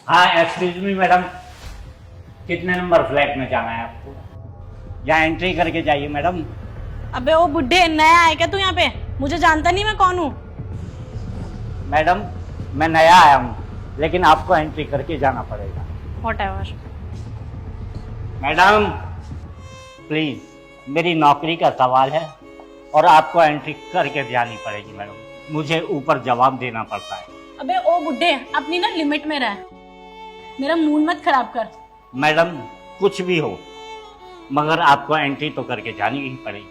हाँ excuse me madam, कितने number flat में जाना है आपको? यहाँ एंट्री करके जाइए मैडम। अबे ओ बुड्ढे, नया है क्या तू यहाँ पे? मुझे जानता नहीं मैं कौन हूँ। मैडम मैं नया आया हूँ, लेकिन आपको एंट्री करके जाना पड़ेगा। व्हाटएवर। मैडम प्लीज, मेरी नौकरी का सवाल है और आपको एंट्री करके जानी पड़ेगी मैडम। मुझे ऊपर जवाब देना पड़ता है। अबे ओ बुड्ढे, अपनी ना लिमिट में रह, मेरा मूड मत खराब कर। मैडम कुछ भी हो, मगर आपको एंट्री तो करके जानी ही पड़ेगी।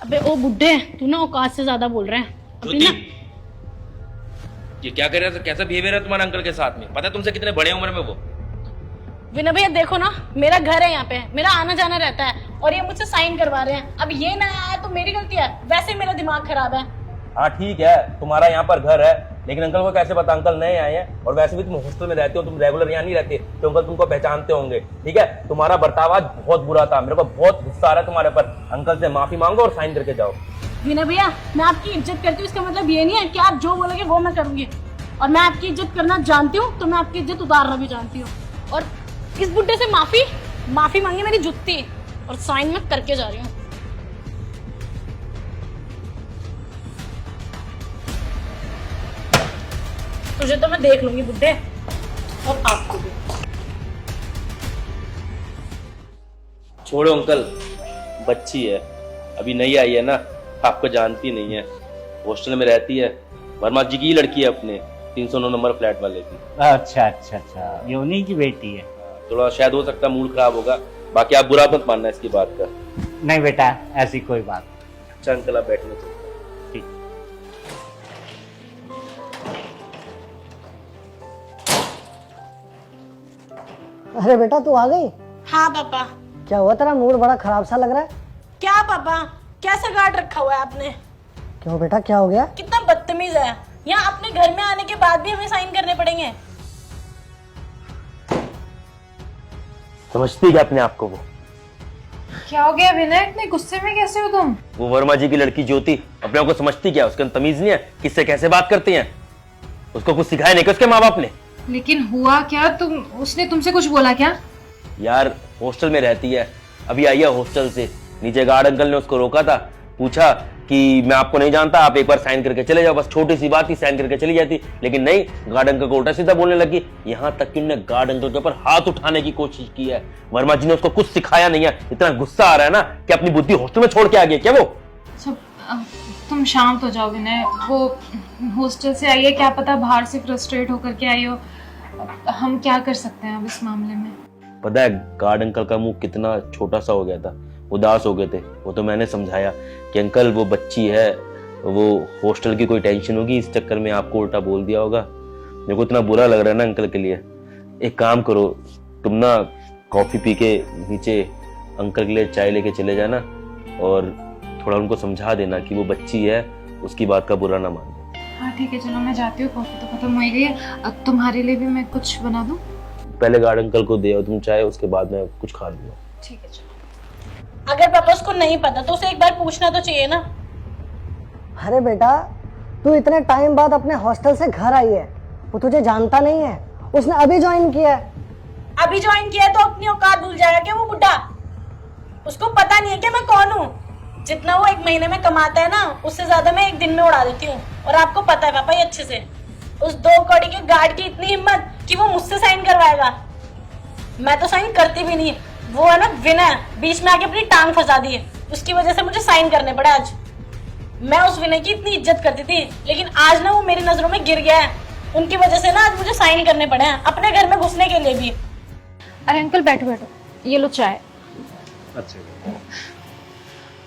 अबे ओ बुड्ढे, तू ना औकात से ज्यादा बोल रहा है। अपनी ना ये क्या कर रहे थे? कैसा बिहेवियर है तुम्हारे अंकल के साथ में? पता है तुमसे कितने बड़े उम्र में वो? विनय भैया देखो ना, मेरा घर है यहाँ पे, मेरा आना जाना रहता है और ये मुझसे साइन करवा रहे हैं। अब ये नया आया तो मेरी गलती है? वैसे ही मेरा दिमाग खराब है। हाँ ठीक है, तुम्हारा यहाँ पर घर है, लेकिन अंकल को कैसे पता? अंकल नए आए हैं और वैसे भी तुम हॉस्टल में रहते हो, तुम रेगुलर यहाँ नहीं रहते, तो अंकल तुमको पहचानते होंगे। ठीक है, तुम्हारा बर्ताव आज बहुत बुरा था, मेरे को बहुत गुस्सा आ रहा है तुम्हारे पर। अंकल से माफी मांगो और साइन करके जाओ। विनय भैया, मैं आपकी इज्जत करती हूँ, इसका मतलब ये नहीं है कि आप जो बोलोगे वो मैं करूंगी। और मैं आपकी इज्जत करना जानती हूँ, तो मैं आपकी इज्जत उतारना भी जानती हूँ। और इस बुड्ढे से माफी मांगी मेरी जुत्ती, और साइन मैं करके जा रही हूँ। तुझे तो मैं देख लूंगी बुड्ढे, और आपको भी। छोड़ो अंकल, बच्ची है, अभी नई आई है ना, आपको जानती नहीं है, हॉस्टल में रहती है। वर्मा जी की लड़की है, अपने 309 नंबर फ्लैट वाले की। अच्छा, ये उन्हीं की बेटी है। थोड़ा शायद हो सकता है मूड खराब होगा, बाकी आप बुरा मत मानना इसकी बात का। नहीं बेटा, ऐसी कोई बात नहीं। अच्छा अंकल, आप बैठने चलते। ठीक। अरे बेटा तू आ गई? हाँ पापा। क्या हुआ, तेरा मूड बड़ा खराब सा लग रहा है। क्या पापा, कैसा गार्ड रखा हुआ है आपने? क्यों बेटा, क्या हो गया? कितना बदतमीज है। यहाँ अपने घर में आने के बाद भी हमें साइन करने पड़ेंगे। समझती क्या अपने आप को? वो क्या हो गया विनय, इतने गुस्से में कैसे हो तुम? वो वर्मा जी की लड़की ज्योति अपने आप को समझती क्या? उसके अंदर तमीज नहीं है, किससे कैसे बात करती हैं? उसको कुछ सिखाया नहीं क्या उसके माँ बाप ने? लेकिन हुआ क्या? उसने तुमसे कुछ बोला क्या? यार हॉस्टल में रहती है, अभी आई है हॉस्टल से, नीचे गार्ड अंकल ने उसको रोका था, पूछा कि मैं आपको नहीं जानता, आप एक बार साइन करके चले जाओ। बस छोटी सी बात थी, साइन करके चली जाती, लेकिन नहीं, गार्ड अंकल को उल्टा सीधा बोलने लगी। यहाँ तक कि उन्होंने गार्ड अंकल के ऊपर हाथ उठाने की कोशिश की है। वर्मा जी ने उसको कुछ सिखाया नहीं है। इतना गुस्सा आ रहा है ना कि अपनी बुद्धि हॉस्टल में छोड़ के आ गई क्या वो? सब तुम शांत हो जाओ विनय, वो हॉस्टल से आई है, क्या पता बाहर से फ्रस्ट्रेट होकर के आई हो। हम क्या कर सकते हैं अब इस मामले में? पता है गार्ड अंकल का मुंह कितना छोटा सा हो गया था, उदास हो गए थे वो। तो मैंने समझाया कि अंकल वो बच्ची है, वो हॉस्टल की कोई टेंशन होगी, इस चक्कर में आपको उल्टा बोल दिया होगा। मेरे को इतना बुरा लग रहा है ना अंकल के लिए। एक काम करो, तुम ना कॉफी पी के नीचे अंकल के लिए चाय लेके चले जाना और थोड़ा उनको समझा देना कि वो बच्ची है, उसकी बात का बुरा ना मान। हाँ ठीक है, चलो मैं जाती हूँ, कॉफी तो खत्म हो ही गई है। अब तुम्हारे लिए भी मैं कुछ बना दूँ? पहले गार्ड अंकल को दे तुम चाय, उसके बाद मैं कुछ खा लूंगा। ठीक है चलो। अगर पापा उसको नहीं पता तो उसे एक बार पूछना तो चाहिए ना। अरे बेटा, तू इतने टाइम बाद अपने हॉस्टल से घर आई है, वो तुझे जानता नहीं है, उसने अभी ज्वाइन किया है। अभी ज्वाइन किया तो अपनी औकात भूल जाएगा क्या वो बुड्ढा? उसको पता नहीं है कि मैं कौन हूँ। जितना वो एक महीने में कमाता है ना, उससे ज्यादा मैं एक दिन में उड़ा देती हूँ। और आपको पता है पापा ये अच्छे से, उस 2 कौड़ी के गार्ड की इतनी हिम्मत कि वो मुझसे साइन करवाएगा। मैं तो साइन करती भी नहीं। वो है ना विनय, बीच में आके अपनी टांग फंसा दी है, उसकी वजह से मुझे साइन करने पड़े आज। मैं उस विनय की इतनी इज्जत करती थी, लेकिन आज ना वो मेरी नजरों में गिर गया है। उनकी वजह से ना आज मुझे साइन करने पड़े हैं अपने घर में घुसने के लिए भी। अरे अंकल बैठो बैठो, ये लो चाय। अच्छा।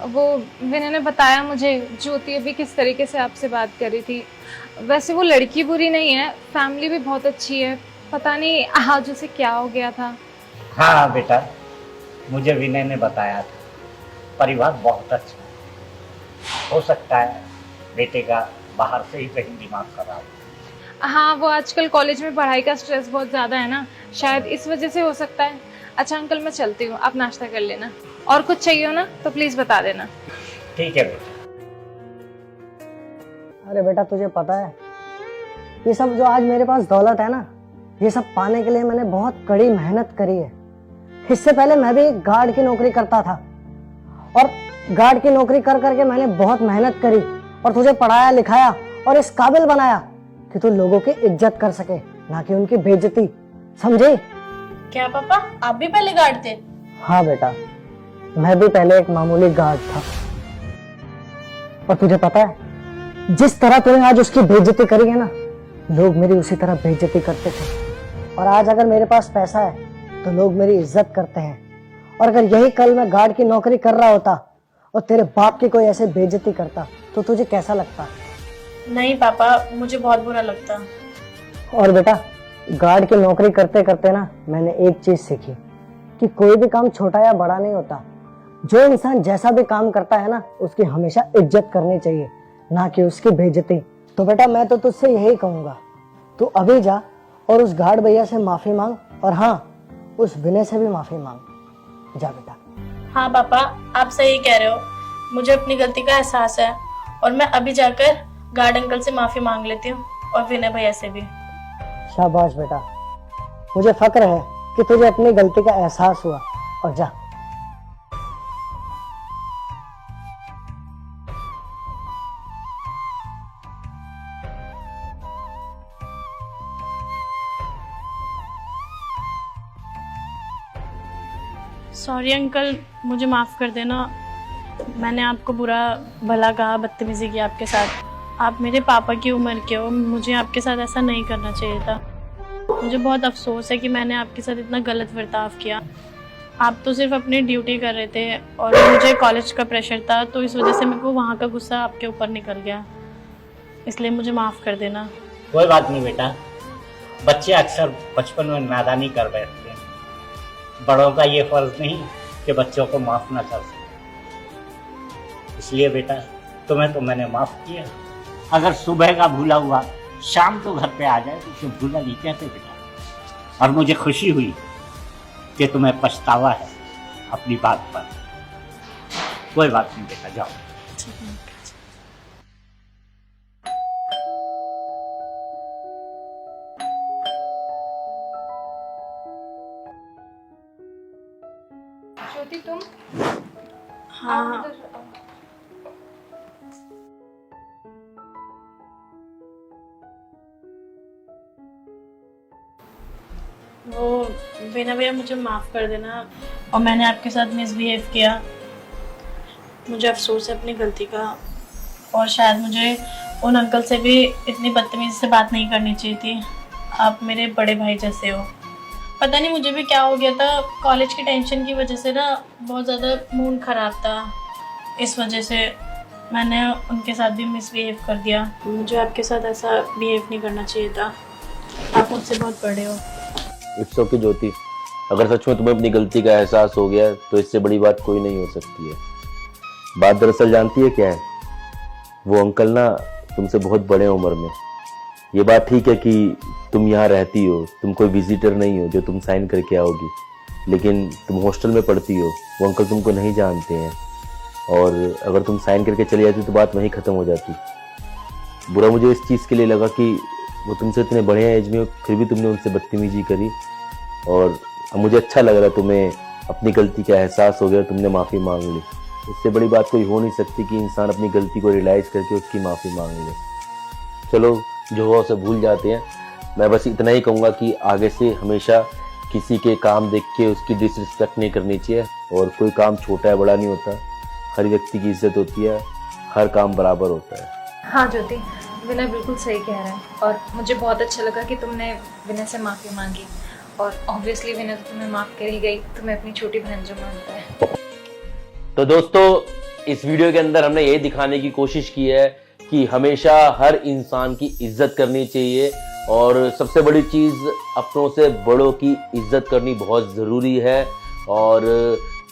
वो विनय ने बताया मुझे ज्योति अभी किस तरीके से आपसे बात कर रही थी। वैसे वो लड़की बुरी नहीं है, फैमिली भी बहुत अच्छी है, पता नहीं आज उसे क्या हो गया था। हाँ बेटा, मुझे विनय ने बताया था, परिवार बहुत अच्छा है। हो सकता है बेटे का बाहर से ही कहीं दिमाग खराब। हाँ, वो आजकल कॉलेज में पढ़ाई का स्ट्रेस बहुत ज़्यादा है ना, शायद इस वजह से हो सकता है। अच्छा अंकल मैं चलती हूँ, आप नाश्ता कर लेना, और कुछ चाहिए हो ना तो प्लीज़ बता देना। ठीक है बेटा। अरे बेटा तुझे पता है, ये सब जो आज मेरे पास दौलत है ना, ये सब पाने के लिए मैंने बहुत कड़ी मेहनत करी है। इससे पहले मैं भी गार्ड की नौकरी करता था और गार्ड की नौकरी कर करके मैंने बहुत मेहनत करी और तुझे पढ़ाया लिखाया और इस काबिल बनाया कि तू लोगों की इज्जत कर सके, ना कि उनकी बेइज्जती। समझे? क्या पापा, आप भी पहले गार्ड थे? हाँ बेटा, मैं भी पहले एक मामूली गार्ड था। और तुझे पता है, जिस तरह तूने आज उसकी बेइज्जती करी है ना, लोग मेरी उसी तरह बेइज्जती करते थे। और आज अगर मेरे पास पैसा है तो लोग मेरी इज्जत करते हैं। और अगर यही कल मैं गार्ड की नौकरी कर रहा होता और तेरे बाप की कोई ऐसे बेइज्जती करता तो तुझे कैसा लगता? नहीं पापा, मुझे बहुत बुरा लगता। और बेटा, गार्ड की नौकरी करते करते ना मैंने एक चीज सीखी कि कोई भी काम छोटा या बड़ा नहीं होता। जो इंसान जैसा भी काम करता है ना, उसकी हमेशा इज्जत करनी चाहिए, ना कि उसकी बेइज्जती। तो बेटा मैं तो तुझसे यही कहूंगा, तू अभी जा और उस गार्ड भैया से माफी मांग, और हाँ, उस विनय से भी माफी मांग। जा बेटा। हाँ पापा, आप सही कह रहे हो, मुझे अपनी गलती का एहसास है और मैं अभी जाकर गार्ड अंकल से माफी मांग लेती हूँ और विनय भैया से भी। शाबाश बेटा, मुझे फक्र है कि तुझे अपनी गलती का एहसास हुआ। और जा। सॉरी अंकल, मुझे माफ़ कर देना। मैंने आपको बुरा भला कहा, बदतमीजी की आपके साथ। आप मेरे पापा की उम्र के हो, मुझे आपके साथ ऐसा नहीं करना चाहिए था। मुझे बहुत अफसोस है कि मैंने आपके साथ इतना गलत बर्ताव किया। आप तो सिर्फ अपनी ड्यूटी कर रहे थे और मुझे कॉलेज का प्रेशर था, तो इस वजह से मेरे को वहाँ का गुस्सा आपके ऊपर निकल गया। इसलिए मुझे माफ़ कर देना। कोई बात नहीं बेटा, बच्चे अक्सर बचपन में नादानी कर बैठते हैं। बड़ों का ये फर्ज नहीं कि बच्चों को माफ़ ना कर सके। इसलिए बेटा, तुम्हें तो मैंने माफ़ किया। अगर सुबह का भूला हुआ शाम को घर पे आ जाए तो उसे भूला नहीं कहते बेटा। और मुझे खुशी हुई कि तुम्हें पछतावा है अपनी बात पर। कोई बात नहीं बेटा, जाओ। ज्योति तुम? हाँ, वो विनय भैया, मुझे माफ़ कर देना और मैंने आपके साथ मिसबिहेव किया। मुझे अफसोस है अपनी गलती का और शायद मुझे उन अंकल से भी इतनी बदतमीजी से बात नहीं करनी चाहिए थी। आप मेरे बड़े भाई जैसे हो। पता नहीं मुझे भी क्या हो गया था, कॉलेज की टेंशन की वजह से ना बहुत ज़्यादा मूड ख़राब था। इस वजह से मैंने उनके साथ भी मिसबिहेव कर दिया। मुझे आपके साथ ऐसा बिहेव नहीं करना चाहिए था। आप मुझसे बहुत बड़े हो। इट्स ओके ज्योति, अगर सच में तुम्हें अपनी गलती का एहसास हो गया तो इससे बड़ी बात कोई नहीं हो सकती है। बात दरअसल जानती है क्या है, वो अंकल ना तुमसे बहुत बड़े उम्र में। ये बात ठीक है कि तुम यहाँ रहती हो, तुम कोई विजिटर नहीं हो जो तुम साइन करके आओगी, लेकिन तुम हॉस्टल में पढ़ती हो। वो अंकल तुमको नहीं जानते हैं और अगर तुम साइन करके चली जाती तो बात वहीं ख़त्म हो जाती। बुरा मुझे इस चीज़ के लिए लगा कि वो तुमसे इतने बड़े एज में हो, फिर भी तुमने उनसे बदतमीजी करी। और मुझे अच्छा लग रहा है तुम्हें अपनी गलती का एहसास हो गया, तुमने माफ़ी मांग ली। इससे बड़ी बात कोई हो नहीं सकती कि इंसान अपनी गलती को रियलाइज़ करके उसकी माफ़ी मांग ले। चलो, जो हुआ उसे भूल जाते हैं। मैं बस इतना ही कहूँगा कि आगे से हमेशा किसी के काम देख के उसकी डिसरिस्पेक्ट नहीं करनी चाहिए। और कोई काम छोटा है बड़ा नहीं होता, हर व्यक्ति की इज्जत होती है, हर काम बराबर होता है। हाँ ज्योति, विनय बिल्कुल सही कह रहा है और मुझे बहुत अच्छा लगा कि तुमने विनय से माफ़ी मांगी। और ऑब्वियसली विनय तो तुम्हें माफ़ कर ही गई, तुम्हें अपनी छोटी बहन जो मानता है। तो दोस्तों, इस वीडियो के अंदर हमने ये दिखाने की कोशिश की है कि हमेशा हर इंसान की इज्जत करनी चाहिए और सबसे बड़ी चीज़ अपनों से बड़ों की इज्जत करनी बहुत ज़रूरी है। और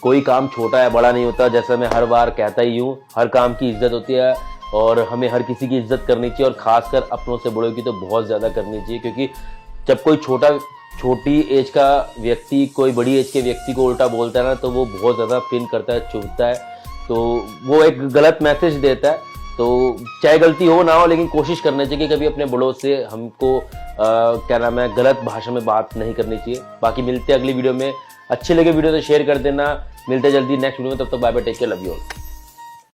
कोई काम छोटा है बड़ा नहीं होता, जैसा मैं हर बार कहता ही हूँ, हर काम की इज्जत होती है और हमें हर किसी की इज्जत करनी चाहिए और ख़ासकर अपनों से बड़ों की तो बहुत ज़्यादा करनी चाहिए। क्योंकि जब कोई छोटी एज का व्यक्ति कोई बड़ी एज के व्यक्ति को उल्टा बोलता है ना, तो वो बहुत ज़्यादा पिन करता है, चुभता है, तो वो एक गलत मैसेज देता है। तो चाहे गलती हो ना हो, लेकिन कोशिश करनी चाहिए कि कभी अपने बड़ों से हमको क्या नाम है गलत भाषा में बात नहीं करनी चाहिए। बाकी मिलते हैं अगली वीडियो में। अच्छे लगे वीडियो तो शेयर कर देना। मिलते जल्दी नेक्स्ट वीडियो में, तब तक bye bye, take care, love you all.